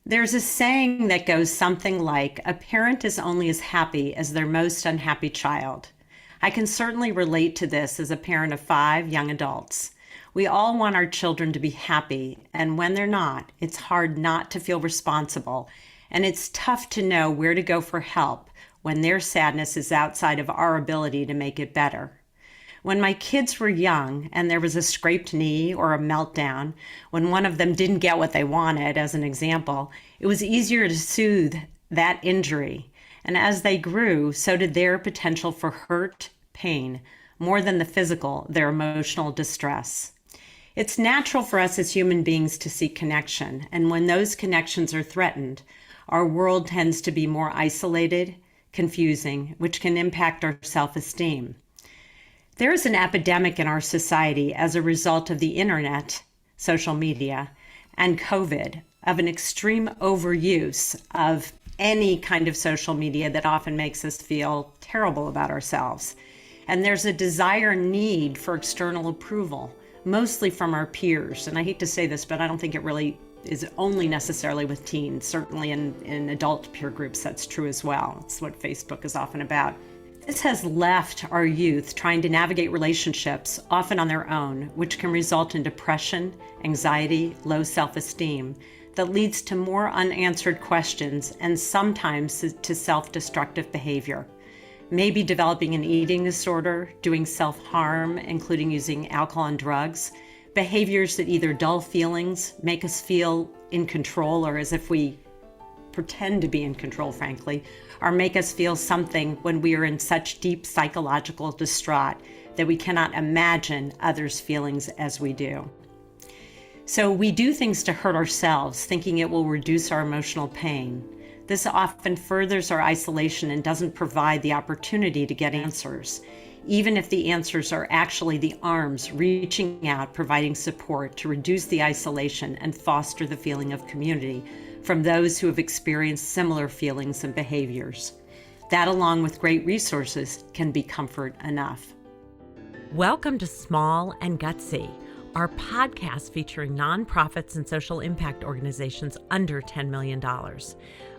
There's a saying that goes something like, a parent is only as happy as their most unhappy child. I can certainly relate to this as a parent of 5 young adults. We all want our children to be happy, and when they're not, it's hard not to feel responsible, and it's tough to know where to go for help when their sadness is outside of our ability to make it better. When my kids were young and there was a scraped knee or a meltdown, when one of them didn't get what they wanted, as an example, it was easier to soothe that injury. And as they grew, so did their potential for hurt, pain, more than the physical, their emotional distress. It's natural for us as human beings to seek connection, and when those connections are threatened, our world tends to be more isolated, confusing, which can impact our self-esteem. There is an epidemic in our society as a result of the internet, social media, and COVID of an extreme overuse of any kind of social media that often makes us feel terrible about ourselves. And there's a desire and need for external approval, mostly from our peers. And I hate to say this, but I don't think it really is only necessarily with teens. Certainly in adult peer groups, that's true as well. It's what Facebook is often about. This has left our youth trying to navigate relationships, often on their own, which can result in depression, anxiety, low self-esteem, that leads to more unanswered questions and sometimes to self-destructive behavior. Maybe developing an eating disorder, doing self-harm, including using alcohol and drugs, behaviors that either dull feelings, make us feel in control or as if we pretend to be in control, frankly, or make us feel something when we are in such deep psychological distraught that we cannot imagine others' feelings as we do. So we do things to hurt ourselves, thinking it will reduce our emotional pain. This often furthers our isolation and doesn't provide the opportunity to get answers, even if the answers are actually the arms reaching out, providing support to reduce the isolation and foster the feeling of community from those who have experienced similar feelings and behaviors. That, along with great resources, can be comfort enough. Welcome to Small and Gutsy, our podcast featuring nonprofits and social impact organizations under $10 million.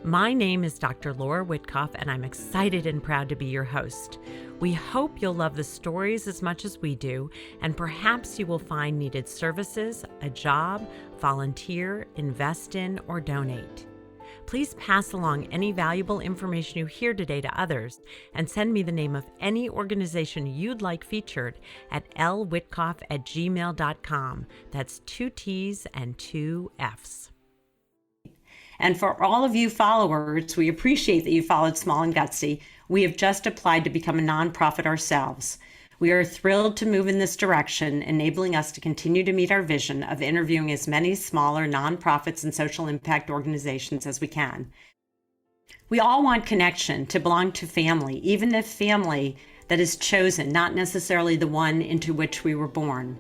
My name is Dr. Laura Witkoff, and I'm excited and proud to be your host. We hope you'll love the stories as much as we do, and perhaps you will find needed services, a job, volunteer, invest in, or donate. Please pass along any valuable information you hear today to others and send me the name of any organization you'd like featured at lwitkoff@gmail.com. That's 2 T's and 2 F's. And for all of you followers, we appreciate that you followed Small and Gutsy. We have just applied to become a nonprofit ourselves. We are thrilled to move in this direction, enabling us to continue to meet our vision of interviewing as many smaller nonprofits and social impact organizations as we can. We all want connection, to belong to family, even if family that is chosen, not necessarily the one into which we were born.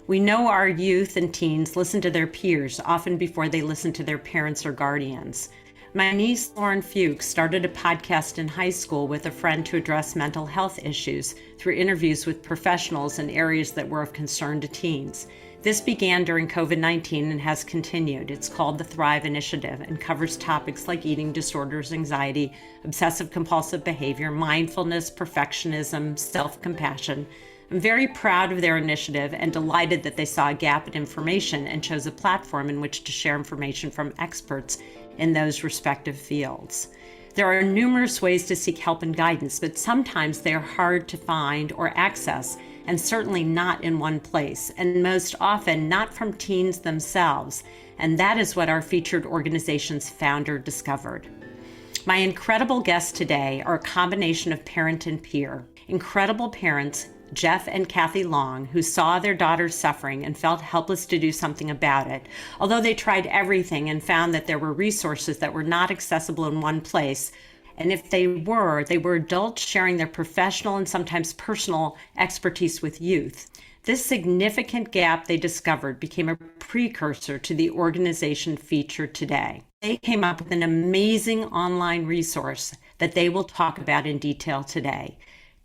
We know our youth and teens listen to their peers, often before they listen to their parents or guardians. My niece, Lauren Fuchs, started a podcast in high school with a friend to address mental health issues through interviews with professionals in areas that were of concern to teens. This began during COVID-19 and has continued. It's called the Thrive Initiative and covers topics like eating disorders, anxiety, obsessive-compulsive behavior, mindfulness, perfectionism, self-compassion. I'm very proud of their initiative and delighted that they saw a gap in information and chose a platform in which to share information from experts in those respective fields. There are numerous ways to seek help and guidance, but sometimes they are hard to find or access, and certainly not in one place, and most often not from teens themselves. And that is what our featured organization's founder discovered. My incredible guests today are a combination of parent and peer. Incredible parents, Jeff and Kathy Long, who saw their daughters suffering and felt helpless to do something about it, although they tried everything and found that there were resources that were not accessible in one place. And if they were adults sharing their professional and sometimes personal expertise with youth. This significant gap they discovered became a precursor to the organization featured today. They came up with an amazing online resource that they will talk about in detail today.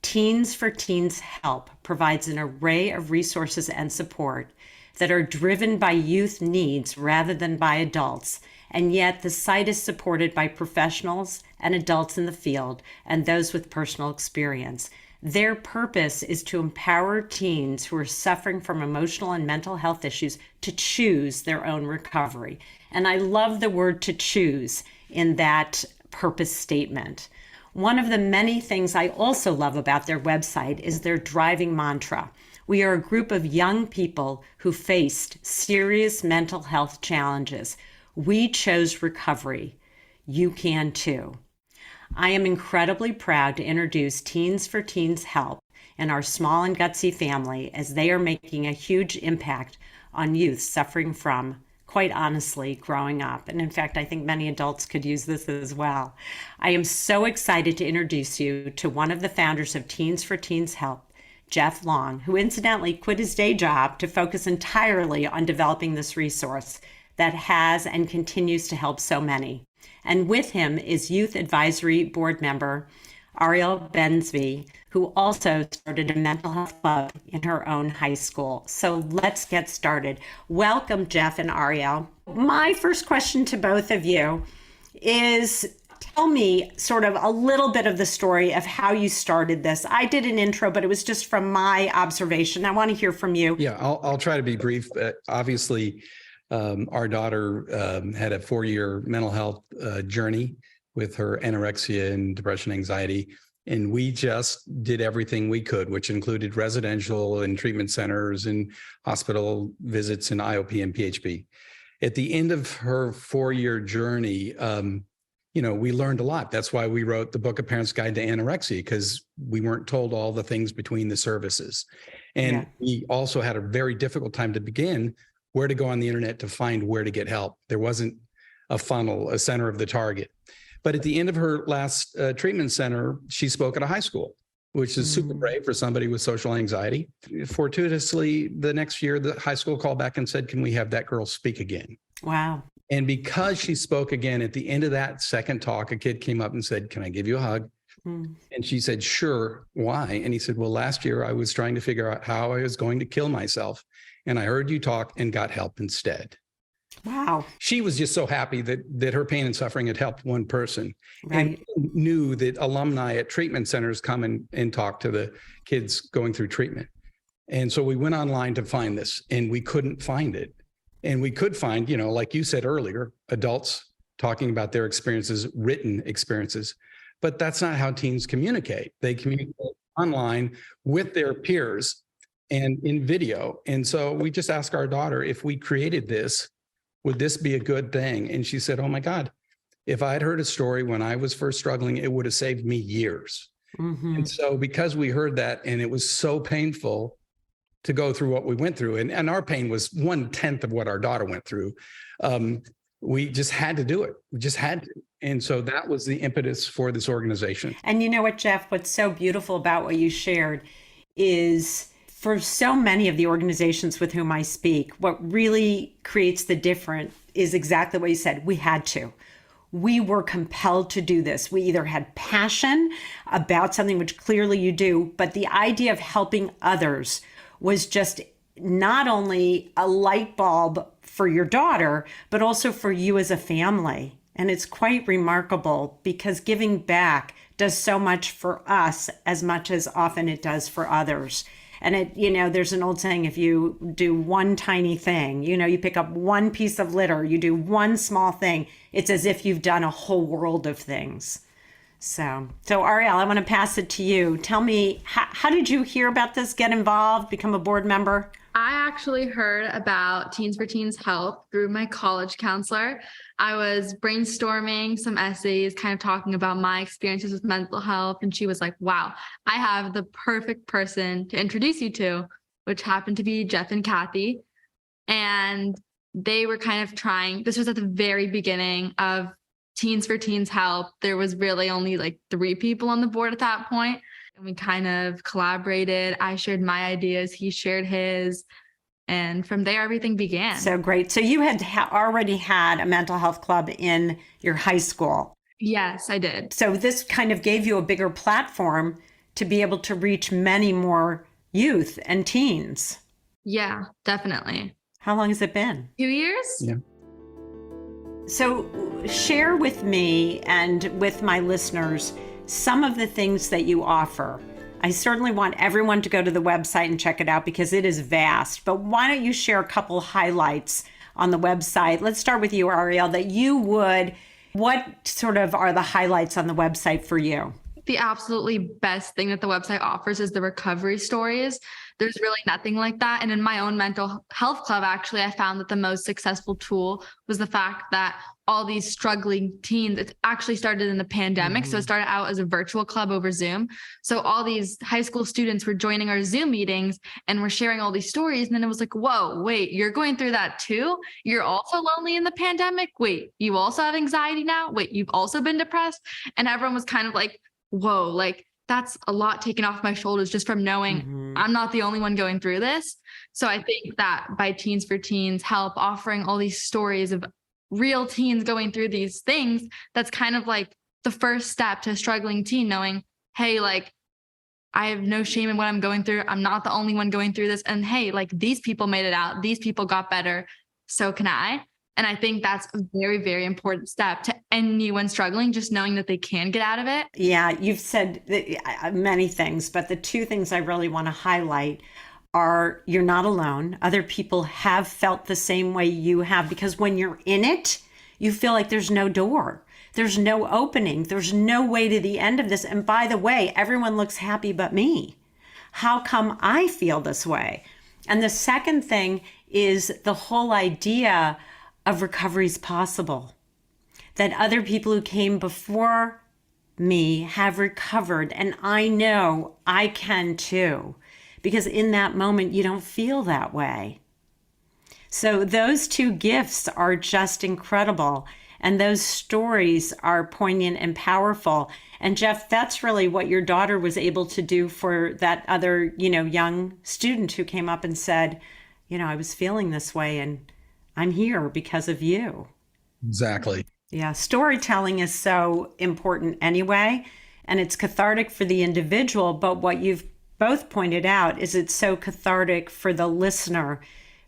Teens4Teens Help provides an array of resources and support. that are driven by youth needs rather than by adults. And yet the site is supported by professionals and adults in the field and those with personal experience. Their purpose is to empower teens who are suffering from emotional and mental health issues to choose their own recovery. And I love the word "to choose" in that purpose statement. One of the many things I also love about their website is their driving mantra. We are a group of young people who faced serious mental health challenges. We chose recovery. You can too. I am incredibly proud to introduce Teens4Teens Help and our small and gutsy family, as they are making a huge impact on youth suffering from, quite honestly, growing up. And in fact, I think many adults could use this as well. I am so excited to introduce you to one of the founders of Teens4Teens Help, Jeff Long, who incidentally quit his day job to focus entirely on developing this resource that has and continues to help so many. And with him is Youth Advisory Board member Ariel Bensby, who also started a mental health club in her own high school. So let's get started. Welcome, Jeff and Ariel. My first question to both of you is, tell me sort of a little bit of the story of how you started this. I did an intro, but it was just from my observation. I want to hear from you. Yeah, I'll try to be brief. Obviously, our daughter had a 4-year mental health journey with her anorexia and depression, anxiety. And we just did everything we could, which included residential and treatment centers and hospital visits and IOP and PHP. At the end of her 4-year journey, we learned a lot. That's why we wrote the book, A Parent's Guide to Anorexia, because we weren't told all the things between the services. And we also had a very difficult time to begin where to go on the internet to find where to get help. There wasn't a funnel, a center of the target. But at the end of her last treatment center, she spoke at a high school, which is super brave for somebody with social anxiety. Fortuitously, the next year, the high school called back and said, "Can we have that girl speak again?" Wow. And because she spoke again, at the end of that second talk, a kid came up and said, "Can I give you a hug?" And she said, "Sure. Why?" And he said, "Well, last year I was trying to figure out how I was going to kill myself. And I heard you talk and got help instead." Wow. She was just so happy that her pain and suffering had helped one person, Right. and knew that alumni at treatment centers come and talk to the kids going through treatment. And so we went online to find this, and we couldn't find it. And we could find, like you said earlier, adults talking about their experiences, written experiences. But that's not how teens communicate. They communicate online with their peers and in video. And so we just asked our daughter, if we created this, would this be a good thing? And she said, "Oh my God, if I had heard a story when I was first struggling, it would have saved me years." And so because we heard that, and it was so painful to go through what we went through, and our pain was 1/10 of what our daughter went through, we just had to do it. We just had to. And so that was the impetus for this organization. And you know what, Jeff, what's so beautiful about what you shared is, for so many of the organizations with whom I speak, what really creates the difference is exactly what you said. We had to. We were compelled to do this. We either had passion about something, which clearly you do, but the idea of helping others was just not only a light bulb for your daughter, but also for you as a family. And it's quite remarkable, because giving back does so much for us as much as often it does for others. And there's an old saying, if you do one tiny thing, you pick up one piece of litter, you do one small thing, it's as if you've done a whole world of things. So Ariel, I want to pass it to you. Tell me, how did you hear about this, get involved, become a board member? I actually heard about Teens4Teens Help through my college counselor. I was brainstorming some essays, kind of talking about my experiences with mental health. And she was like, "Wow, I have the perfect person to introduce you to," which happened to be Jeff and Kathy. And they were kind of trying, this was at the very beginning of Teens4Teens Help. There was really only like 3 people on the board at that point. And we kind of collaborated. I shared my ideas, he shared his. And from there, everything began. So great. So you had already had a mental health club in your high school. Yes, I did. So this kind of gave you a bigger platform to be able to reach many more youth and teens. Yeah, definitely. How long has it been? 2 years. Yeah. So share with me and with my listeners some of the things that you offer. I certainly want everyone to go to the website and check it out because it is vast, but why don't you share a couple highlights on the website? Let's start with you, Ariel, what sort of are the highlights on the website for you? The absolutely best thing that the website offers is the recovery stories. There's really nothing like that. And in my own mental health club, actually, I found that the most successful tool was the fact that all these struggling teens, it actually started in the pandemic. So it started out as a virtual club over Zoom. So all these high school students were joining our Zoom meetings and were sharing all these stories. And then it was like, whoa, wait, you're going through that too? You're also lonely in the pandemic? Wait, you also have anxiety now? Wait, you've also been depressed? And everyone was kind of like, whoa, like that's a lot taken off my shoulders just from knowing I'm not the only one going through this. So I think that by Teens4Teens Help offering all these stories of real teens going through these things, that's kind of like the first step to a struggling teen knowing, hey, like I have no shame in what I'm going through. I'm not the only one going through this. And hey, like these people made it out. These people got better. So can I. And I think that's a very, very important step to anyone struggling, just knowing that they can get out of it. Yeah, you've said many things, but the two things I really want to highlight are you're not alone. Other people have felt the same way you have, because when you're in it, you feel like there's no door. There's no opening. There's no way to the end of this. And by the way, everyone looks happy but me. How come I feel this way? And the second thing is the whole idea of recovery is possible, that other people who came before me have recovered. And I know I can too, because in that moment, you don't feel that way. So those two gifts are just incredible. And those stories are poignant and powerful. And Jeff, that's really what your daughter was able to do for that other, young student who came up and said, I was feeling this way and I'm here because of you. Exactly. Yeah, storytelling is so important anyway, and it's cathartic for the individual. But what you've both pointed out is it's so cathartic for the listener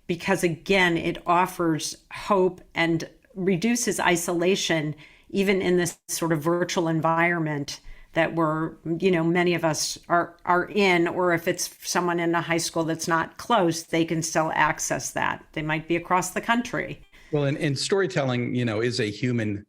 because, again, it offers hope and reduces isolation, even in this sort of virtual environment that we're, many of us are in, or if it's someone in a high school that's not close, they can still access that. They might be across the country. Well, and storytelling, is a human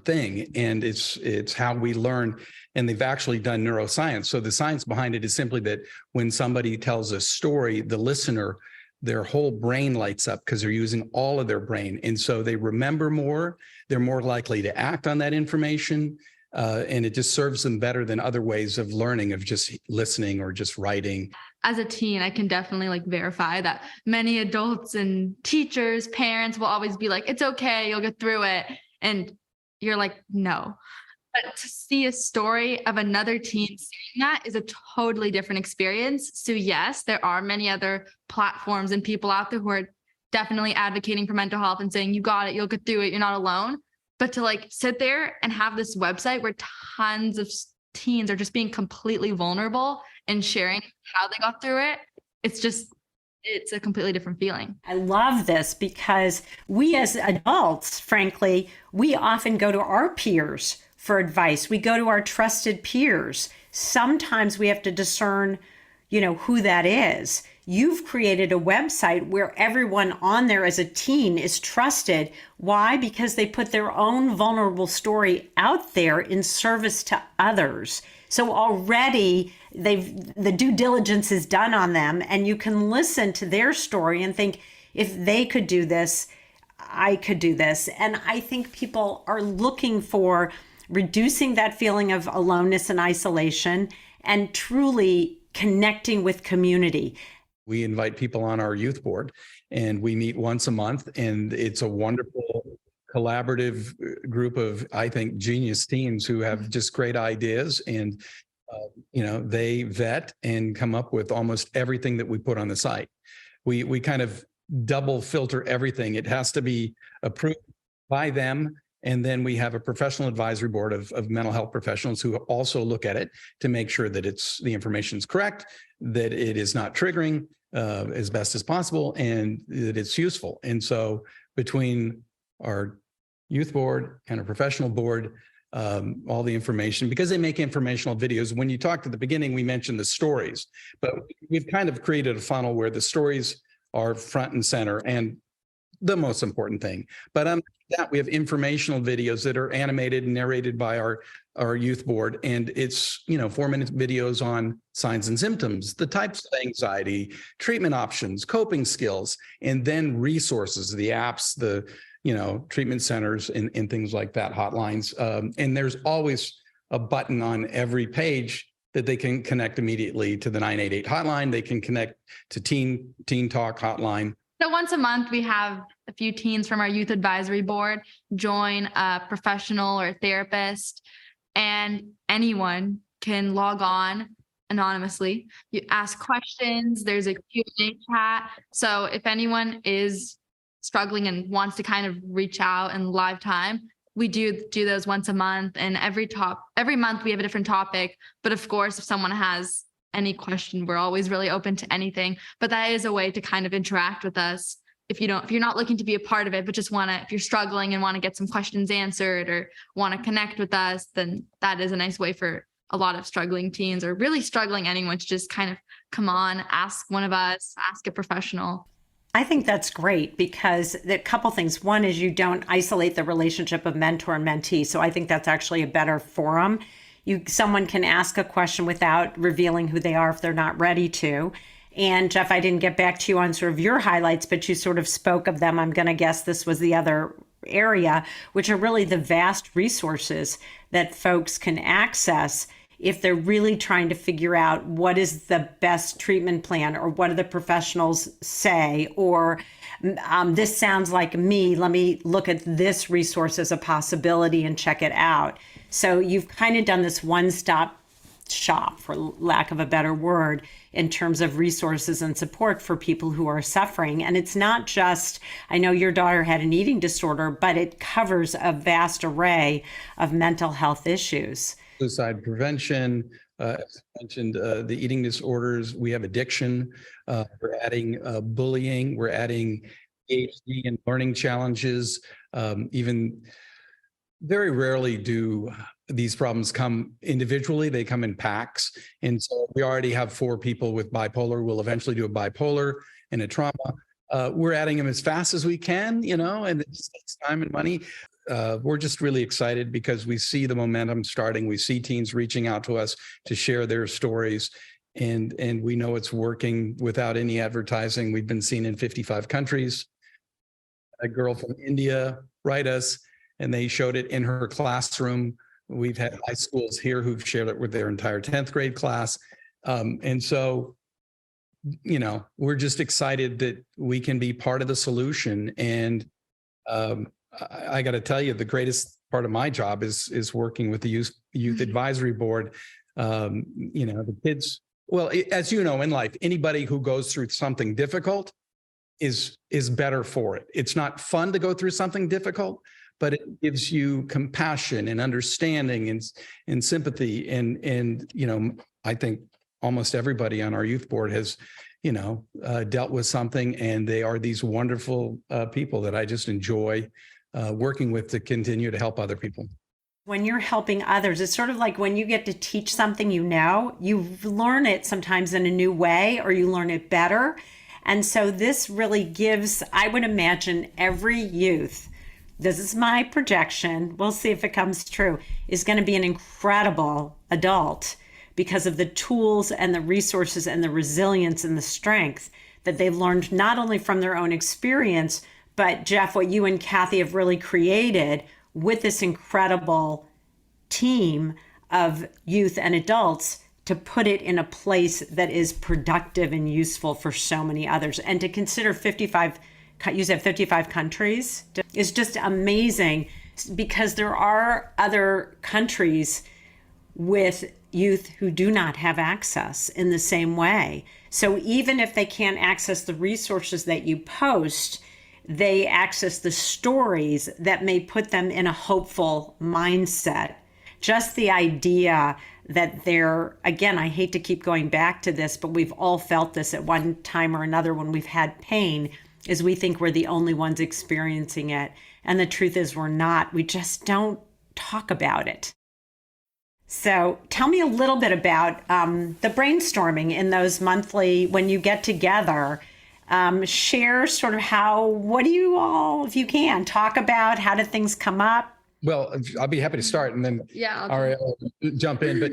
thing, and it's how we learn. And they've actually done neuroscience. So the science behind it is simply that when somebody tells a story, the listener, their whole brain lights up because they're using all of their brain. And so they remember more, they're more likely to act on that information. And it just serves them better than other ways of learning, of just listening or just writing. As a teen, I can definitely verify that many adults and teachers, parents will always be like, it's okay, you'll get through it. And you're like, no. But to see a story of another teen saying that is a totally different experience. So yes, there are many other platforms and people out there who are definitely advocating for mental health and saying, you got it, you'll get through it, you're not alone. But to sit there and have this website where tons of teens are just being completely vulnerable and sharing how they got through it, it's a completely different feeling. I love this because we as adults, frankly, we often go to our peers for advice. We go to our trusted peers. Sometimes we have to discern, who that is. You've created a website where everyone on there as a teen is trusted. Why? Because they put their own vulnerable story out there in service to others. So already the due diligence is done on them, and you can listen to their story and think, if they could do this, I could do this. And I think people are looking for reducing that feeling of aloneness and isolation and truly connecting with community. We invite people on our youth board, and we meet once a month, and it's a wonderful collaborative group of, I think, genius teens who have just great ideas, and they vet and come up with almost everything that we put on the site. We kind of double filter everything. It has to be approved by them. And then we have a professional advisory board of mental health professionals who also look at it to make sure that the information is correct, that it is not triggering, as best as possible and that it's useful. And so between our youth board and our professional board, all the information, because they make informational videos. When you talked at the beginning, we mentioned the stories, but we've kind of created a funnel where the stories are front and center and the most important thing. But that we have informational videos that are animated and narrated by our youth board. And it's, 4-minute videos on signs and symptoms, the types of anxiety, treatment options, coping skills, and then resources, the apps, the treatment centers and things like that, hotlines. And there's always a button on every page that they can connect immediately to the 988 hotline. They can connect to Teen Talk hotline. So once a month, we have a few teens from our youth advisory board join a professional or therapist, and anyone can log on anonymously. You ask questions. There's a Q&A chat. So if anyone is struggling and wants to kind of reach out in live time, we do those once a month, and every month we have a different topic. But of course, if someone has any question, we're always really open to anything. But that is a way to kind of interact with us. If you're not looking to be a part of it, but just if you're struggling and want to get some questions answered or want to connect with us, then that is a nice way for a lot of struggling teens or really struggling anyone to just kind of come on, ask one of us, ask a professional. I think that's great because a couple things. One is you don't isolate the relationship of mentor and mentee. So I think that's actually a better forum. Someone can ask a question without revealing who they are if they're not ready to. And Jeff, I didn't get back to you on sort of your highlights, but you sort of spoke of them. I'm going to guess this was the other area, which are really the vast resources that folks can access if they're really trying to figure out what is the best treatment plan or what do the professionals say, or this sounds like me, let me look at this resource as a possibility and check it out. So you've kind of done this one-stop shop, for lack of a better word, in terms of resources and support for people who are suffering. And it's not just, I know your daughter had an eating disorder, but it covers a vast array of mental health issues. Suicide prevention, as I mentioned, the eating disorders, we have addiction, we're adding bullying, we're adding ADHD and learning challenges. Even very rarely do these problems come individually, they come in packs. And so we already have 4 people with bipolar. We'll eventually do a bipolar and a trauma. We're adding them as fast as we can, and it just takes time and money. We're just really excited because we see the momentum starting. We see teens reaching out to us to share their stories, and we know it's working without any advertising. We've been seen in 55 countries. A girl from India write us, and they showed it in her classroom. We've had high schools here who've shared it with their entire 10th grade class. And so, we're just excited that we can be part of the solution. And I got to tell you, the greatest part of my job is working with the youth advisory board. The kids, well, as you know, in life, anybody who goes through something difficult is better for it. It's not fun to go through something difficult, but it gives you compassion and understanding and sympathy. And I think almost everybody on our youth board has, dealt with something, and they are these wonderful people that I just enjoy working with to continue to help other people. When you're helping others, it's sort of like when you get to teach something, you learn it sometimes in a new way, or you learn it better. And so this really gives, I would imagine, every youth, this is my projection, we'll see if it comes true, is going to be an incredible adult because of the tools and the resources and the resilience and the strength that they've learned not only from their own experience, but Jeff, what you and Kathy have really created with this incredible team of youth and adults to put it in a place that is productive and useful for so many others. And to consider 55 countries is just amazing, because there are other countries with youth who do not have access in the same way. So even if they can't access the resources that you post, they access the stories that may put them in a hopeful mindset. Just the idea that they're, again, I hate to keep going back to this, but we've all felt this at one time or another when we've had pain, is we think we're the only ones experiencing it. And the truth is we're not. We just don't talk about it. So tell me a little bit about the brainstorming in those monthly, when you get together. Share sort of what do you all, if you can, talk about? How did things come up? Well, I'll be happy to start, and then Ariel jump in. But,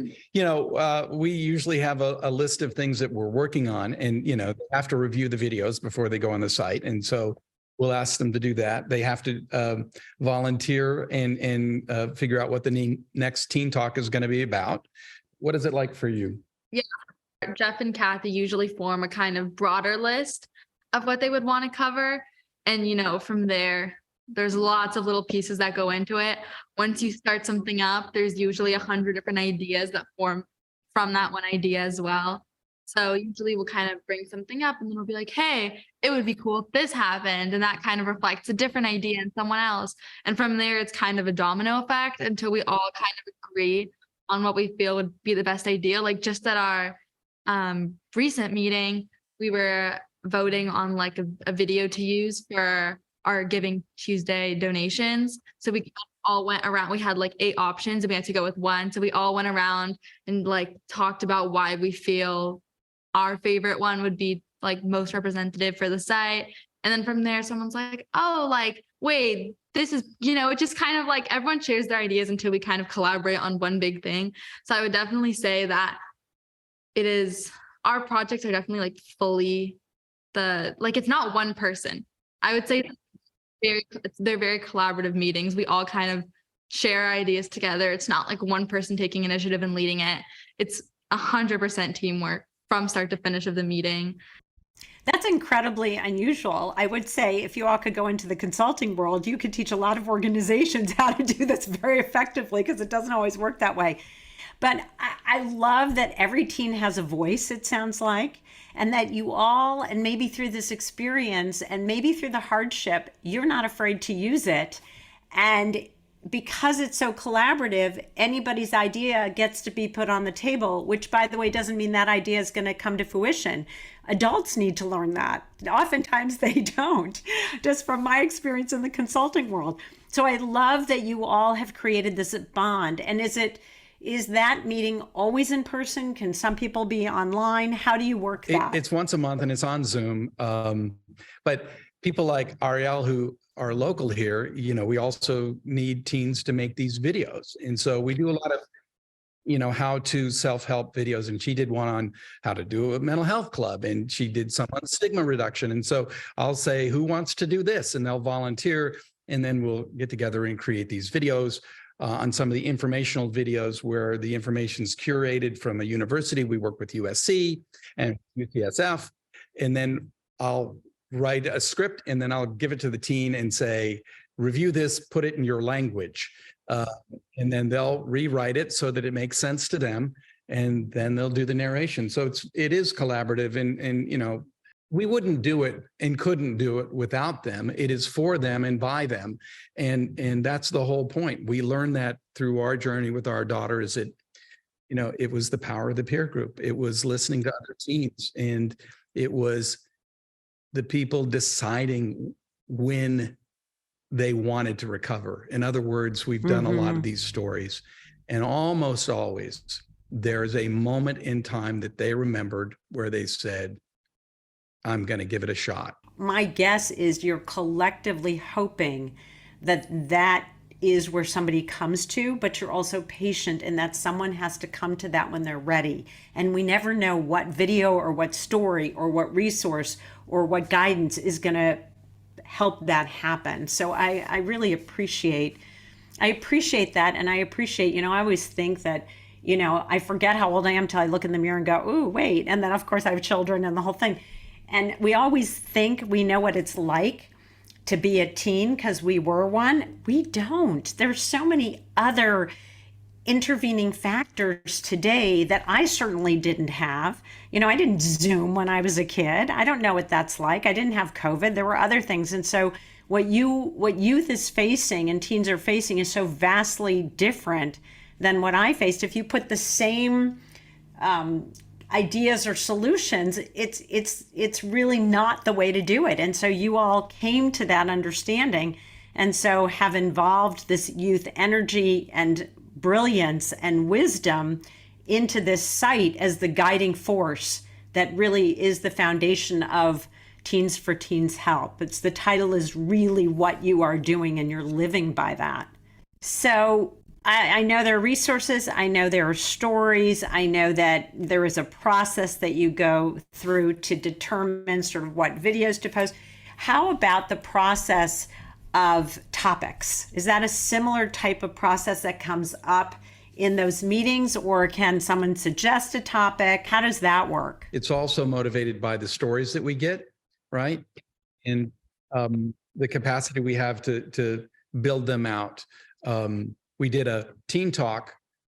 we usually have a list of things that we're working on, and, they have to review the videos before they go on the site. And so we'll ask them to do that. They have to volunteer and figure out what the next Teen Talk is going to be about. What is it like for you? Yeah, Jeff and Kathy usually form a kind of broader list of what they would want to cover. And, from there's lots of little pieces that go into it. Once you start something up, there's usually 100 different ideas that form from that one idea as well. So usually we'll kind of bring something up and then we'll be like, hey, it would be cool if this happened. And that kind of reflects a different idea in someone else. And from there, it's kind of a domino effect until we all kind of agree on what we feel would be the best idea. Like just at our recent meeting, we were voting on like a video to use for our Giving Tuesday donations. So we all went around, we had like 8 options and we had to go with one. So we all went around and like talked about why we feel our favorite one would be like most representative for the site. And then from there, someone's like, oh, like, wait, this is, it just kind of like everyone shares their ideas until we kind of collaborate on one big thing. So I would definitely say that our projects are definitely like fully it's not one person. I would say they're very collaborative meetings. We all kind of share ideas together. It's not like one person taking initiative and leading it. It's 100% teamwork from start to finish of the meeting. That's incredibly unusual. I would say if you all could go into the consulting world, you could teach a lot of organizations how to do this very effectively, because it doesn't always work that way. But I love that every teen has a voice, it sounds like, and that you all, and maybe through this experience and maybe through the hardship, you're not afraid to use it. And because it's so collaborative, anybody's idea gets to be put on the table, which, by the way, doesn't mean that idea is going to come to fruition. Adults need to learn that. Oftentimes they don't, just from my experience in the consulting world. So I love that you all have created this bond. And is that meeting always in person? Can some people be online? How do you work that? It's once a month and it's on Zoom. But people like Ariel, who are local here, we also need teens to make these videos. And so we do a lot of, how to self-help videos. And she did one on how to do a mental health club, and she did some on stigma reduction. And so I'll say, who wants to do this? And they'll volunteer, and then we'll get together and create these videos. On some of the informational videos where the information is curated from a university. We work with USC and UCSF, and then I'll write a script and then I'll give it to the teen and say, review this, put it in your language. And then they'll rewrite it so that it makes sense to them. And then they'll do the narration. So it is collaborative, and we wouldn't do it and couldn't do it without them. It is for them and by them. And that's the whole point. We learned that through our journey with our daughter, is it was the power of the peer group. It was listening to other teens, and it was the people deciding when they wanted to recover. In other words, we've done a lot of these stories, and almost always there is a moment in time that they remembered where they said, I'm going to give it a shot. My guess is you're collectively hoping that is where somebody comes to, but you're also patient in that someone has to come to that when they're ready. And we never know what video or what story or what resource or what guidance is going to help that happen. So I really appreciate that. And I appreciate, I always think that, I forget how old I am till I look in the mirror and go, ooh, wait. And then of course I have children and the whole thing. And we always think we know what it's like to be a teen because we were one. We don't. There's so many other intervening factors today that I certainly didn't have. I didn't Zoom when I was a kid. I don't know what that's like. I didn't have COVID. There were other things. And so what youth is facing and teens are facing is so vastly different than what I faced. If you put the same ideas or solutions, it's really not the way to do it. And so you all came to that understanding, and so have involved this youth energy and brilliance and wisdom into this site as the guiding force that really is the foundation of Teens4Teens Help. It's the title is really what you are doing, and you're living by that. So I know there are resources. I know there are stories. I know that there is a process that you go through to determine sort of what videos to post. How about the process of topics? Is that a similar type of process that comes up in those meetings, or can someone suggest a topic? How does that work? It's also motivated by the stories that we get, right? And the capacity we have to build them out. We did a teen talk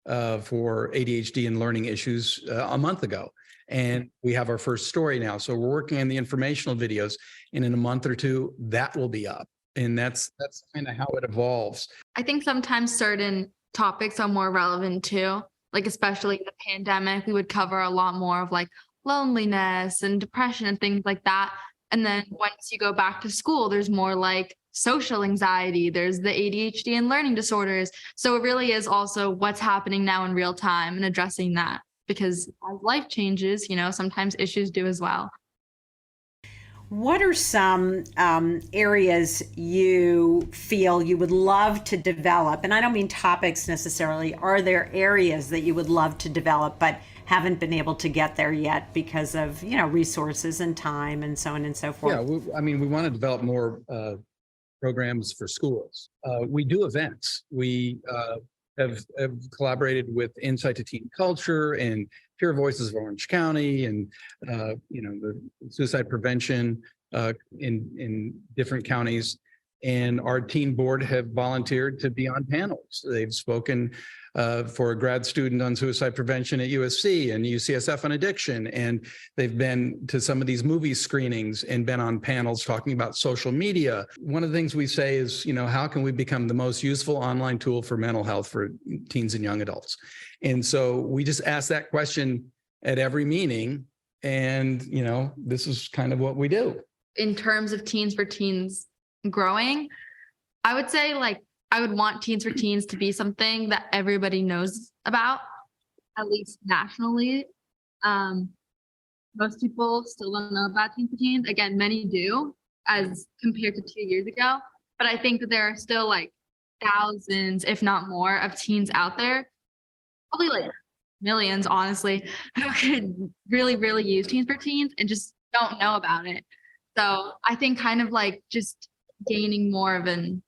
for ADHD and learning issues a month ago, and we have our first story now. So we're working on the informational videos, and in a month or two, that will be up. And that's kind of how it evolves. I think sometimes certain topics are more relevant too. Like especially the pandemic, we would cover a lot more of like loneliness and depression and things like that. And then once you go back to school, there's more like social anxiety, there's the ADHD and learning disorders. So it really is also what's happening now in real time and addressing that, because as life changes, sometimes issues do as well. What are some areas you feel you would love to develop? And I don't mean topics necessarily. Are there areas that you would love to develop but haven't been able to get there yet because of, resources and time and so on and so forth? Yeah, we want to develop more programs for schools. We do events. We have collaborated with Insight to Teen Culture and Peer Voices of Orange County, and the suicide prevention in different counties. And our teen board have volunteered to be on panels. They've spoken for a grad student on suicide prevention at USC and UCSF on addiction. And they've been to some of these movie screenings and been on panels talking about social media. One of the things we say is, how can we become the most useful online tool for mental health for teens and young adults? And so we just ask that question at every meeting. And, this is kind of what we do. In terms of Teens4Teens growing, I would say I would want Teens4Teens to be something that everybody knows about, at least nationally. Most people still don't know about Teens4Teens. Again, many do, as compared to 2 years ago. But I think that there are still thousands, if not more, of teens out there, probably millions, honestly, who could really, really use Teens4Teens and just don't know about it. So I think kind of just gaining more of an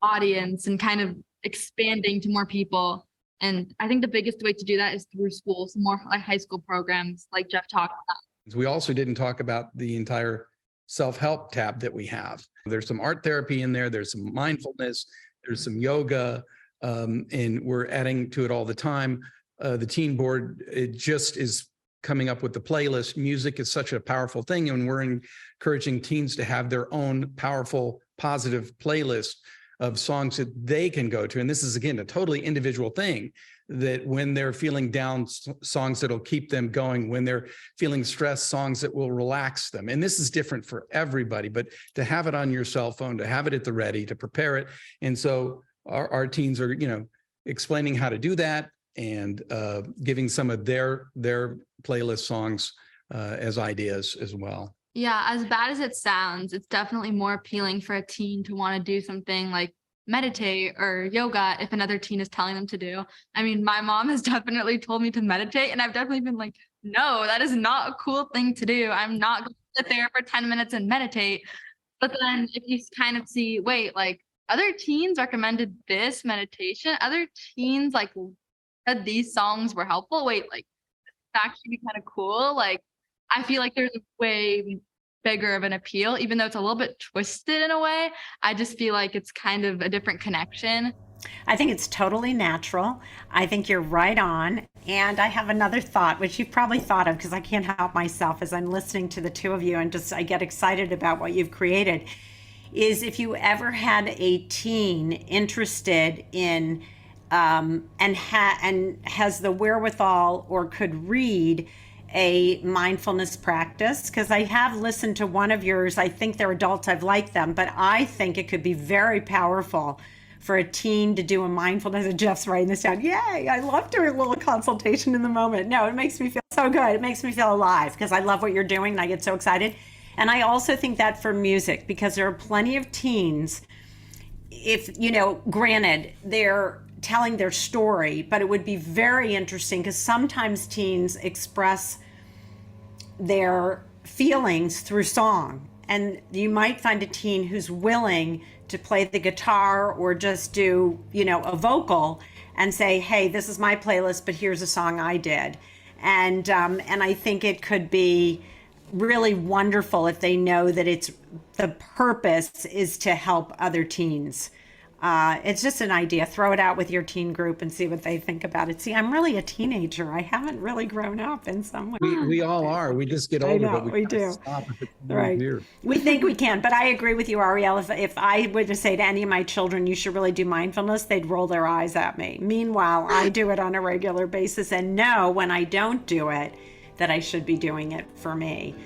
audience and kind of expanding to more people. And I think the biggest way to do that is through school, some more high school programs like Jeff talked about. We also didn't talk about the entire self-help tab that we have. There's some art therapy in there. There's some mindfulness. There's some yoga. And we're adding to it all the time. The teen board, it just is coming up with the playlist. Music is such a powerful thing, and we're encouraging teens to have their own powerful, positive playlist of songs that they can go to. And this is, again, a totally individual thing, that when they're feeling down, songs that'll keep them going. When they're feeling stressed, songs that will relax them. And this is different for everybody, but to have it on your cell phone, to have it at the ready, to prepare it. And so our teens are, explaining how to do that, and giving some of their playlist songs as ideas as well. Yeah, as bad as it sounds, it's definitely more appealing for a teen to want to do something like meditate or yoga if another teen is telling them to do. I mean, my mom has definitely told me to meditate, and I've definitely been like, no, that is not a cool thing to do. I'm not going to sit there for 10 minutes and meditate. But then if you kind of see, wait, other teens recommended this meditation, other teens said these songs were helpful. Wait, it's actually kind of cool. I feel like there's a way bigger of an appeal, even though it's a little bit twisted in a way. I just feel like it's kind of a different connection. I think it's totally natural. I think you're right on. And I have another thought, which you've probably thought of, because I can't help myself as I'm listening to the two of you, and I get excited about what you've created, is if you ever had a teen interested in and has the wherewithal or could read a mindfulness practice, because I have listened to one of yours. I think they're adults. I've liked them, but I think it could be very powerful for a teen to do a mindfulness. And Jeff's writing this down. Yay! I love doing a little consultation in the moment. No, it makes me feel so good. It makes me feel alive because I love what you're doing and I get so excited. And I also think that for music, because there are plenty of teens, if, granted, they're telling their story, but it would be very interesting because sometimes teens express their feelings through song. And you might find a teen who's willing to play the guitar or just do, a vocal and say, hey, this is my playlist, but here's a song I did. And I think it could be really wonderful if they know that the purpose is to help other teens. It's just an idea. Throw it out with your teen group and see what they think about it. See, I'm really a teenager. I haven't really grown up in some way. We all are. We just get older, but we do. Stop at the Right. year. We think we can, but I agree with you, Ariel. If I were to say to any of my children, you should really do mindfulness, they'd roll their eyes at me. Meanwhile, I do it on a regular basis and know when I don't do it that I should be doing it for me.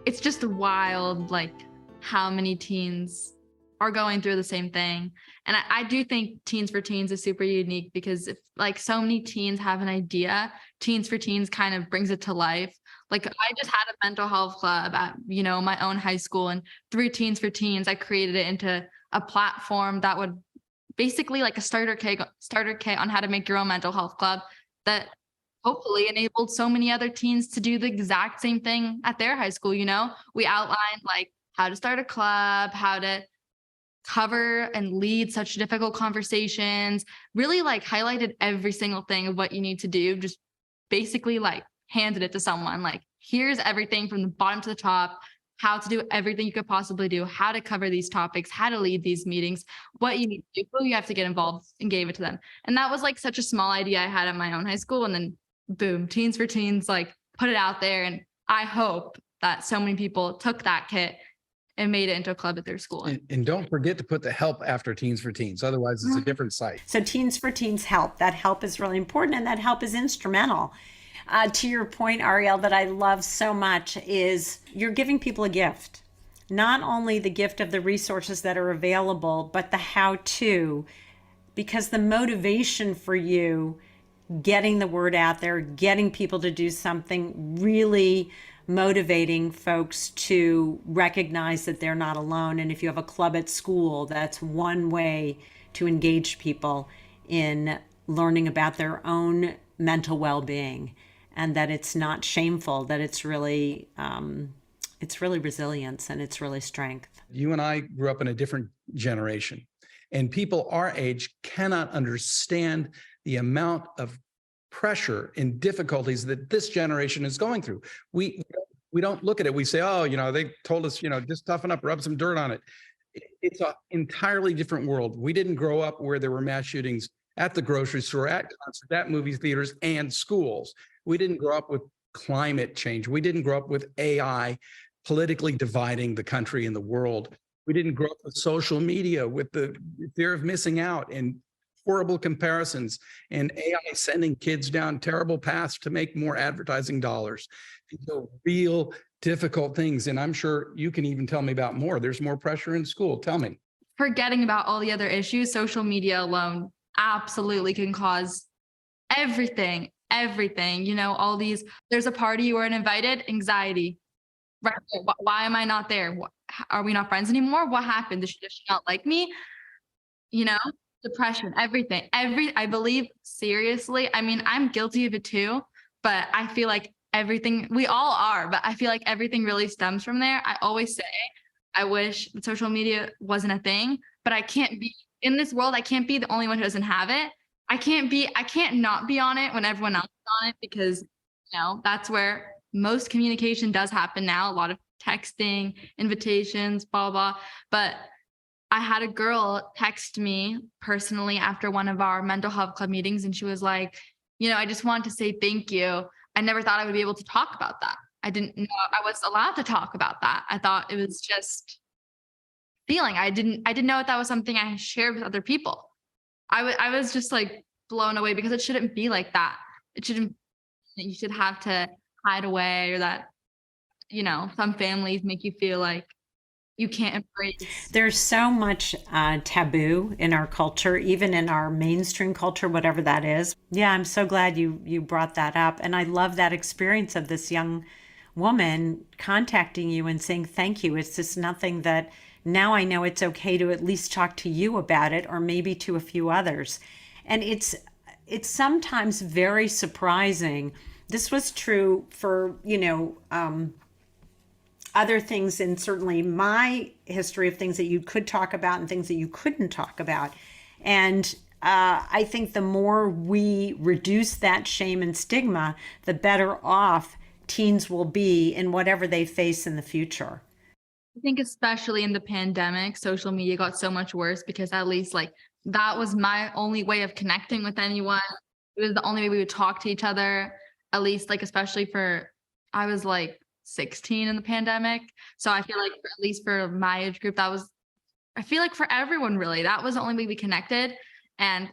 It's just wild, like how many teens are going through the same thing. And I do think Teens for Teens is super unique because if like so many teens have an idea, Teens for Teens kind of brings it to life. Like I just had a mental health club at, my own high school, and through Teens for Teens, I created it into a platform that would basically like a starter kit on how to make your own mental health club that hopefully enabled so many other teens to do the exact same thing at their high school. We outlined like how to start a club, how to cover and lead such difficult conversations, really like highlighted every single thing of what you need to do, just basically like handed it to someone like, here's everything from the bottom to the top, how to do everything you could possibly do, how to cover these topics, how to lead these meetings, what you need to do, who you have to get involved, and gave it to them. And that was like such a small idea I had at my own high school. And then boom, Teens for Teens like put it out there. And I hope that so many people took that kit and made it into a club at their school. And don't forget to put the help after Teens for Teens. Otherwise, it's a different site. So Teens4Teens Help, that help is really important, and that help is instrumental. To your point, Ariel, that I love so much is you're giving people a gift. Not only the gift of the resources that are available, but the how-to, because the motivation for you getting the word out there, getting people to do something, really motivating folks to recognize that they're not alone. And if you have a club at school, that's one way to engage people in learning about their own mental well-being, and that it's not shameful, that it's really resilience and it's really strength. You and I grew up in a different generation, and people our age cannot understand the amount of pressure and difficulties that this generation is going through. We don't look at it. We say, oh, they told us, just toughen up, rub some dirt on it. It's an entirely different world. We didn't grow up where there were mass shootings at the grocery store, at concerts, at movie theaters, and schools. We didn't grow up with climate change. We didn't grow up with AI politically dividing the country and the world. We didn't grow up with social media, with the fear of missing out and horrible comparisons, and AI sending kids down terrible paths to make more advertising dollars. These are real difficult things. And I'm sure you can even tell me about more. There's more pressure in school. Tell me. Forgetting about all the other issues, social media alone absolutely can cause everything. All these, there's a party you weren't invited, anxiety. Right? Why am I not there? Are we not friends anymore? What happened? Does she not like me? Depression, everything. I believe seriously. I mean, I'm guilty of it too, but I feel like everything, we all are, but I feel like everything really stems from there. I always say, I wish social media wasn't a thing, but I can't be in this world. I can't be the only one who doesn't have it. I can't not be on it when everyone else is on it, because, that's where most communication does happen now. A lot of texting, invitations, blah, blah. But I had a girl text me personally after one of our mental health club meetings, and she was like, I just wanted to say thank you. I never thought I would be able to talk about that. I didn't know I was allowed to talk about that. I thought it was just feeling. I didn't know that was something I shared with other people. I was just like blown away because it shouldn't be like that. It shouldn't, you should have to hide away, or that, some families make you feel like you can't embrace. There's so much taboo in our culture, even in our mainstream culture, whatever that is. Yeah, I'm so glad you brought that up. And I love that experience of this young woman contacting you and saying thank you. It's just nothing that now I know it's okay to at least talk to you about it, or maybe to a few others. And it's sometimes very surprising. This was true for, other things, and certainly my history of things that you could talk about and things that you couldn't talk about. And I think the more we reduce that shame and stigma, the better off teens will be in whatever they face in the future. I think especially in the pandemic, social media got so much worse because at least like that was my only way of connecting with anyone. It was the only way we would talk to each other, at least like, especially I was like 16 in the pandemic. So I feel like at least for my age group, I feel like for everyone really, that was the only way we connected. And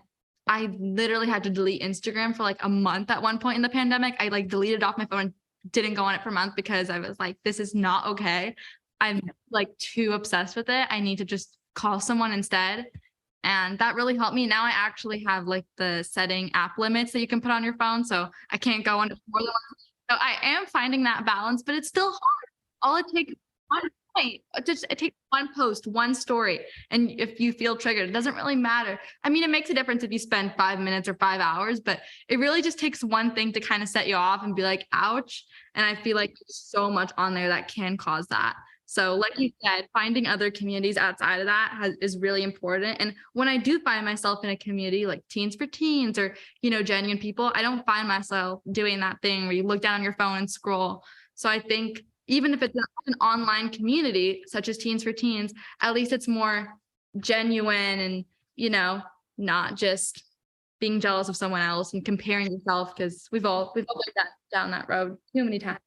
I literally had to delete Instagram for like a month at one point in the pandemic. I like deleted off my phone and didn't go on it for a month because I was like, this is not okay. I'm like too obsessed with it. I need to just call someone instead. And that really helped me. Now I actually have like the setting app limits that you can put on your phone. So I can't go on more than one. So I am finding that balance, but it's still hard. All it takes one point, it takes one post, one story. And if you feel triggered, it doesn't really matter. I mean, it makes a difference if you spend 5 minutes or 5 hours, but it really just takes one thing to kind of set you off and be like, ouch. And I feel like there's so much on there that can cause that. So like you said, finding other communities outside of that is really important. And when I do find myself in a community like Teens4Teens or, genuine people, I don't find myself doing that thing where you look down on your phone and scroll. So I think even if it's an online community such as Teens4Teens, at least it's more genuine and, not just being jealous of someone else and comparing yourself, because we've all been down that road too many times.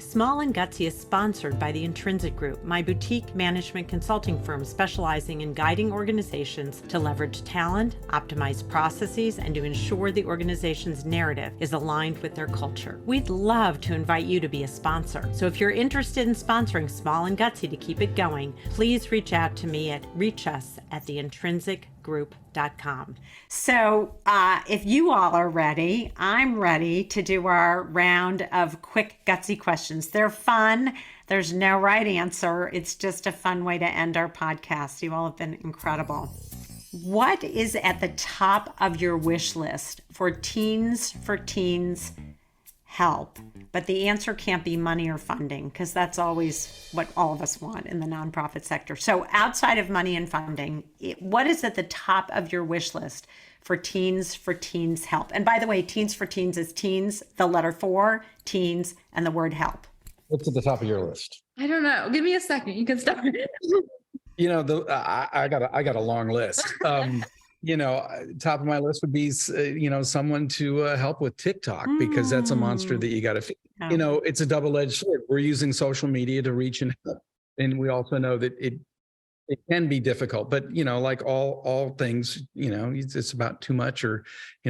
Small and Gutsy is sponsored by the Intrinsic Group, my boutique management consulting firm specializing in guiding organizations to leverage talent, optimize processes, and to ensure the organization's narrative is aligned with their culture. We'd love to invite you to be a sponsor. So if you're interested in sponsoring Small and Gutsy to keep it going, please reach out to me at reachus@theintrinsicgroup.com. So if you all are ready, I'm ready to do our round of quick Gutsy questions. They're fun. There's no right answer. It's just a fun way to end our podcast. You all have been incredible. What is at the top of your wish list for Teens4Teens Help? But the answer can't be money or funding, because that's always what all of us want in the nonprofit sector. So outside of money and funding, what is at the top of your wish list for Teens4Teens Help? And by the way, Teens4Teens is teens, the letter 4, teens, and the word help. What's at the top of your list? I don't know. Give me a second. You can start. I got a long list. Top of my list would be, someone to help with TikTok, because that's a monster that you got to, it's a double-edged sword. We're using social media to reach and help. And we also know that it can be difficult, but like all things, it's about too much or,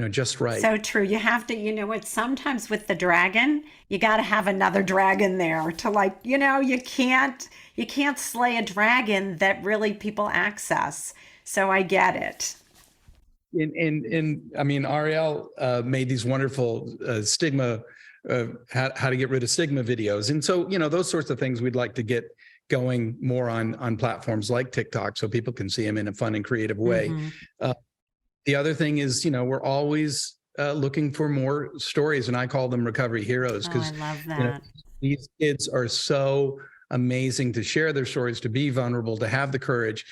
just right. So true. You have to, sometimes with the dragon, you got to have another dragon there to you can't slay a dragon that really people access. So I get it. Ariel made these wonderful stigma, how to get rid of stigma videos. And so, those sorts of things we'd like to get going more on platforms like TikTok so people can see them in a fun and creative way. Mm-hmm. The other thing is, we're always looking for more stories, and I call them recovery heroes, because I love that. These kids are so amazing to share their stories, to be vulnerable, to have the courage.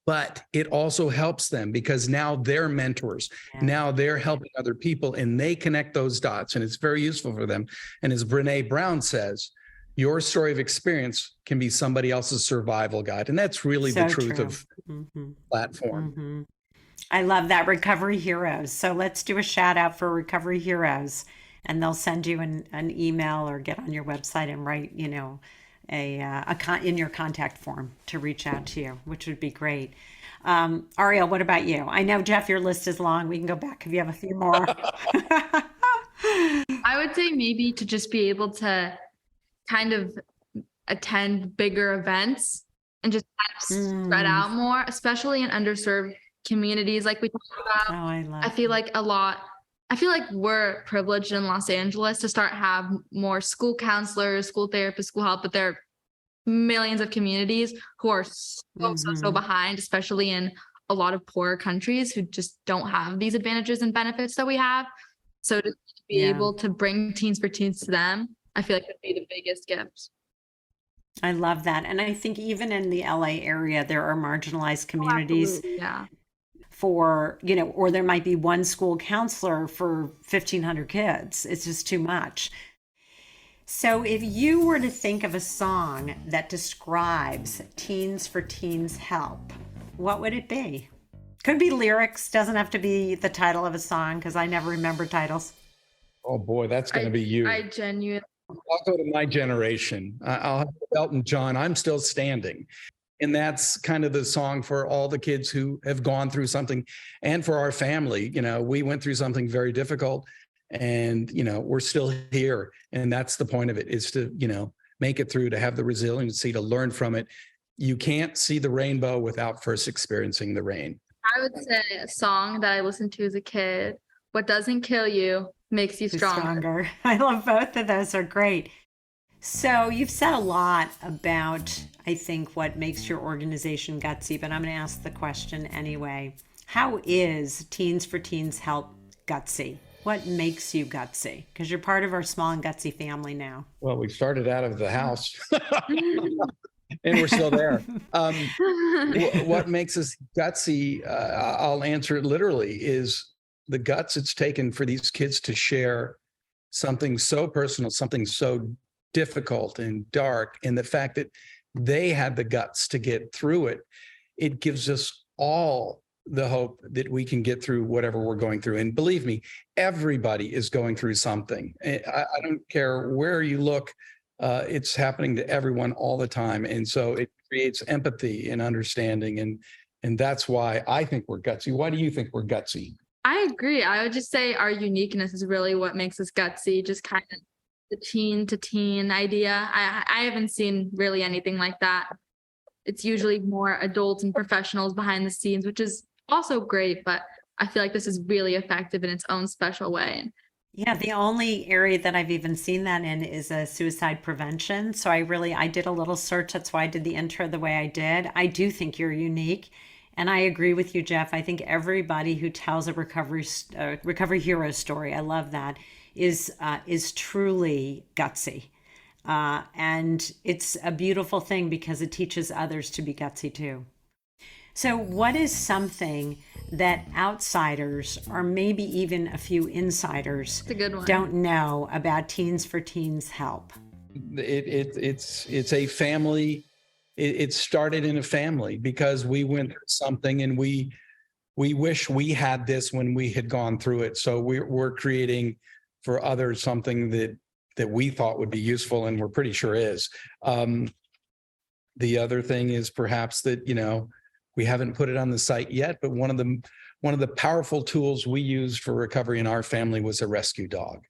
But it also helps them because now they're mentors. Yeah. Now they're helping other people and they connect those dots, and it's very useful for them. And as Brené Brown says, your story of experience can be somebody else's survival guide. And that's really the truth of platform. Mm-hmm. I love that. Recovery heroes. So let's do a shout out for recovery heroes, and they'll send you an email or get on your website and write, in your contact form to reach out to you, which would be great. Ariel, what about you? I know, Jeff, your list is long. We can go back if you have a few more. I would say maybe to just be able to kind of attend bigger events and just kind of spread Mm. out more, especially in underserved communities like we talked Oh, about. I love I feel like I feel like we're privileged in Los Angeles to start have more school counselors, school therapists, school help, but there are millions of communities who are so behind, especially in a lot of poorer countries who just don't have these advantages and benefits that we have. So to be Yeah. able to bring Teens for Teens to them, I feel like would be the biggest gift. I love that. And I think even in the LA area, there are marginalized communities Absolutely, yeah. for, or there might be one school counselor for 1,500 kids. It's just too much. So if you were to think of a song that describes Teens4Teens Help, what would it be? Could be lyrics, doesn't have to be the title of a song because I never remember titles. Oh boy, that's going to be you. I genuinely. I'll go to my generation. I'll have Elton John, I'm Still Standing. And that's kind of the song for all the kids who have gone through something, and for our family. We went through something very difficult, and we're still here. And that's the point of it, is to make it through, to have the resiliency to learn from it. You can't see the rainbow without first experiencing the rain. I would say a song that I listened to as a kid, What Doesn't Kill You Makes You Stronger. I love both of those, are great. So you've said a lot about, I think, what makes your organization Gutsy, but I'm going to ask the question anyway. How is Teens4Teens Help Gutsy? What makes you Gutsy? Because you're part of our small and Gutsy family now. Well, we started out of the house and we're still there. What makes us Gutsy, I'll answer it literally, is the guts it's taken for these kids to share something so personal, something so difficult and dark, and the fact that they had the guts to get through it. It gives us all the hope that we can get through whatever we're going through. And believe me, everybody is going through something. I don't care where you look, it's happening to everyone all the time. And so it creates empathy and understanding. And that's why I think we're Gutsy. Why do you think we're Gutsy? I agree. I would just say our uniqueness is really what makes us Gutsy, just kind of the teen to teen idea. I haven't seen really anything like that. It's usually more adults and professionals behind the scenes, which is also great, but I feel like this is really effective in its own special way. Yeah, the only area that I've even seen that in is a suicide prevention. So I did a little search. That's why I did the intro the way I did. I do think you're unique. And I agree with you, Jeff. I think everybody who tells a recovery hero story, I love that, is truly Gutsy. And it's a beautiful thing because it teaches others to be Gutsy too. So what is something that outsiders, or maybe even a few insiders, It's a good one. don't know about Teens4Teens Help? It's a family. It started in a family because we went through something, and we wish we had this when we had gone through it. So we're creating for others something that we thought would be useful, and we're pretty sure is. The other thing is perhaps that we haven't put it on the site yet, but one of the powerful tools we used for recovery in our family was a rescue dog,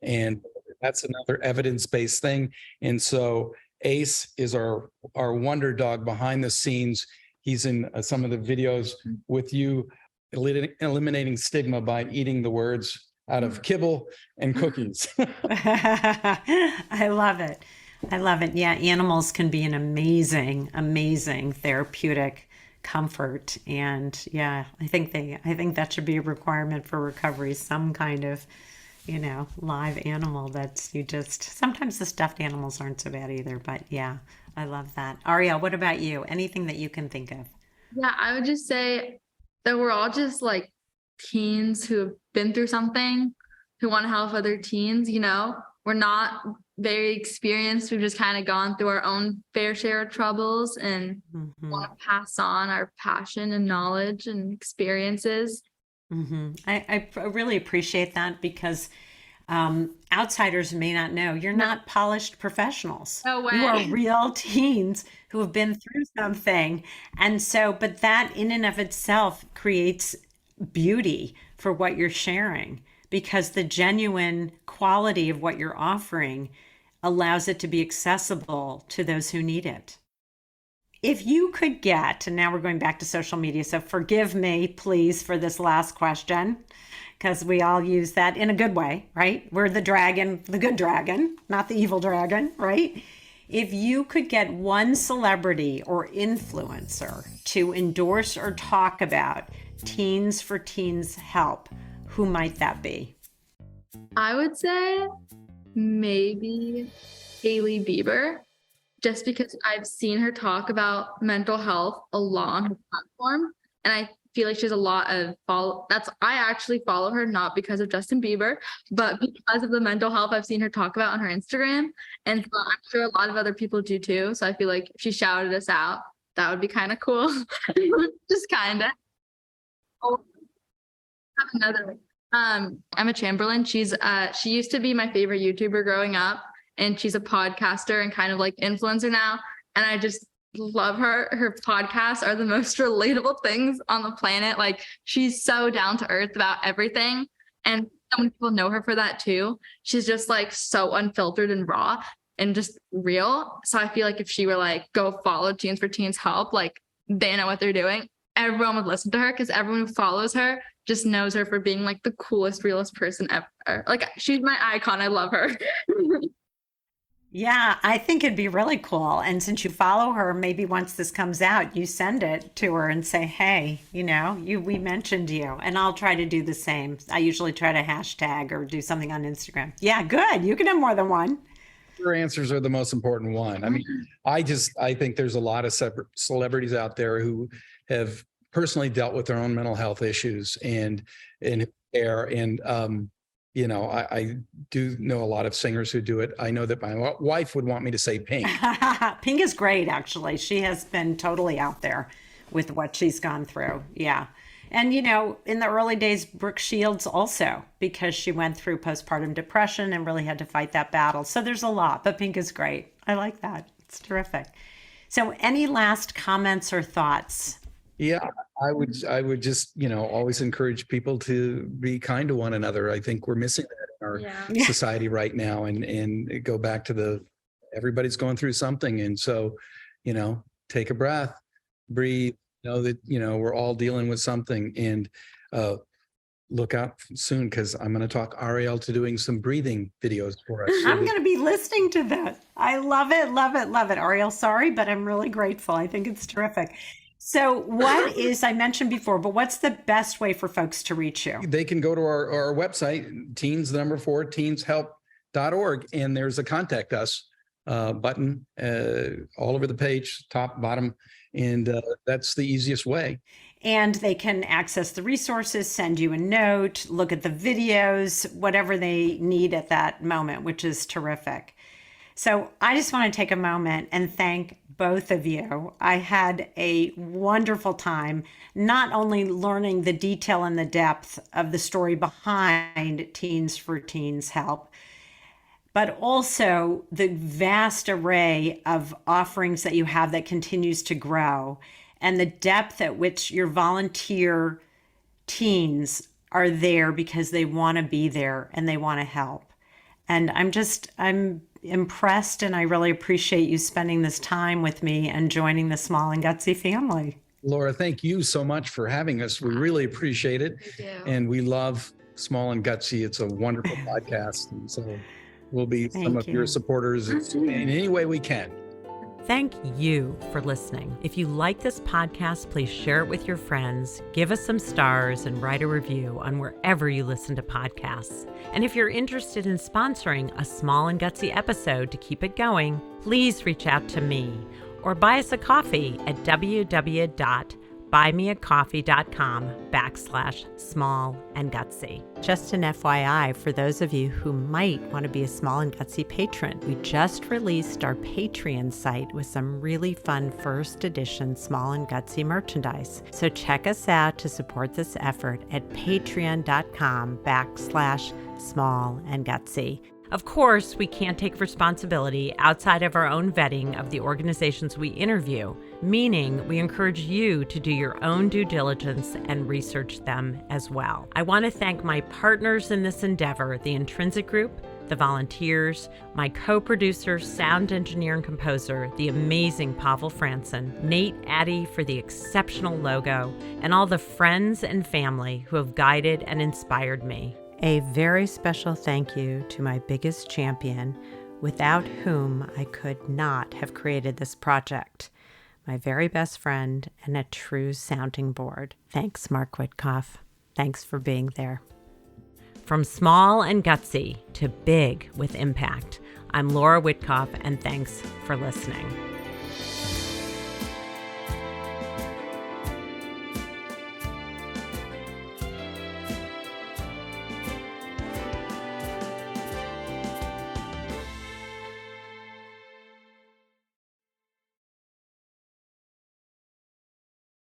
and that's another evidence-based thing. And so Ace is our wonder dog behind the scenes. He's in some of the videos with you, eliminating stigma by eating the words out of kibble and cookies. I love it. I love it. Yeah, animals can be an amazing, amazing therapeutic comfort. And yeah, I think that should be a requirement for recovery, some kind of live animal sometimes the stuffed animals aren't so bad either, but yeah, I love that. Ariel, what about you? Anything that you can think of? Yeah, I would just say that we're all just like teens who have been through something, who want to help other teens. We're not very experienced. We've just kind of gone through our own fair share of troubles and want to pass on our passion and knowledge and experiences. I really appreciate that because Outsiders may not know you're not polished professionals. No way. You are real teens who have been through something. And so, but that in and of itself creates beauty for what you're sharing, because the genuine quality of what you're offering allows it to be accessible to those who need it. If you could get, and now we're going back to social media, so forgive me, please, for this last question, because we all use that in a good way, right? We're the dragon, the good dragon, not the evil dragon, right? If you could get one celebrity or influencer to endorse or talk about Teens4Teens Help, who might that be? I would say maybe Hailey Bieber, just because I've seen her talk about mental health a lot on her platform. And I feel like she has a lot of I actually follow her not because of Justin Bieber, but because of the mental health I've seen her talk about on her Instagram. And so I'm sure a lot of other people do too. So I feel like if she shouted us out, that would be kind of cool. Just kind of. Oh, I have another. Emma Chamberlain. She used to be my favorite YouTuber growing up, and she's a podcaster and kind of like influencer now. And I just love her. Her podcasts are the most relatable things on the planet. Like, she's so down to earth about everything. And so many people know her for that too. She's just like so unfiltered and raw and just real. So I feel like if she were like, go follow Teens4Teens Help, like they know what they're doing, everyone would listen to her, because everyone who follows her just knows her for being like the coolest, realest person ever. Like, she's my icon. I love her. Yeah, I think it'd be really cool. And since you follow her, maybe once this comes out, you send it to her and say, hey, we mentioned you. And I'll try to do the same. I usually try to hashtag or do something on Instagram. Yeah, good. You can have more than one. Your answers are the most important one. I mean, I think there's a lot of separate celebrities out there who have personally dealt with their own mental health issues and care. And, I do know a lot of singers who do it. I know that my wife would want me to say Pink. Pink is great, actually. She has been totally out there with what she's gone through. Yeah. And, in the early days, Brooke Shields also, because she went through postpartum depression and really had to fight that battle. So there's a lot, but Pink is great. I like that. It's terrific. So any last comments or thoughts? Yeah, I would just, always encourage people to be kind to one another. I think we're missing that in our society right now, and go back to everybody's going through something. And so, take a breath, breathe, know that, we're all dealing with something, and look out soon, because I'm going to talk Ariel to doing some breathing videos for us. I'm going to be listening to that. I love it, love it, love it. Ariel, sorry, but I'm really grateful. I think it's terrific. So I mentioned before, but what's the best way for folks to reach you? They can go to our website, Teens4TeensHelp.org, and there's a contact us button all over the page, top, bottom, and that's the easiest way. And they can access the resources, send you a note, look at the videos, whatever they need at that moment, which is terrific. So I just want to take a moment and thank both of you. I had a wonderful time, not only learning the detail and the depth of the story behind Teens4Teens Help, but also the vast array of offerings that you have that continues to grow, and the depth at which your volunteer teens are there because they want to be there and they want to help. And I'm impressed, and I really appreciate you spending this time with me and joining the Small and Gutsy family. Laura, thank you so much for having us. We really appreciate it. And we love Small and Gutsy. It's a wonderful podcast. And so we'll be some of your supporters in any way we can. Thank you for listening. If you like this podcast, please share it with your friends, give us some stars, and write a review on wherever you listen to podcasts. And if you're interested in sponsoring a Small and Gutsy episode to keep it going, please reach out to me or buy us a coffee at www.buyusacoffee.com. buymeacoffee.com/small-and-gutsy. Just an FYI, for those of you who might want to be a Small and Gutsy patron, we just released our Patreon site with some really fun first edition Small and Gutsy merchandise. So check us out to support this effort at patreon.com/small-and-gutsy. Of course, we can't take responsibility outside of our own vetting of the organizations we interview, meaning we encourage you to do your own due diligence and research them as well. I want to thank my partners in this endeavor, the Intrinsic Group, the volunteers, my co-producer, sound engineer, and composer, the amazing Pavel Franson, Nate Addy for the exceptional logo, and all the friends and family who have guided and inspired me. A very special thank you to my biggest champion, without whom I could not have created this project, my very best friend and a true sounding board. Thanks, Mark Witkoff. Thanks for being there. From small and gutsy to big with impact, I'm Laura Witkoff, and thanks for listening.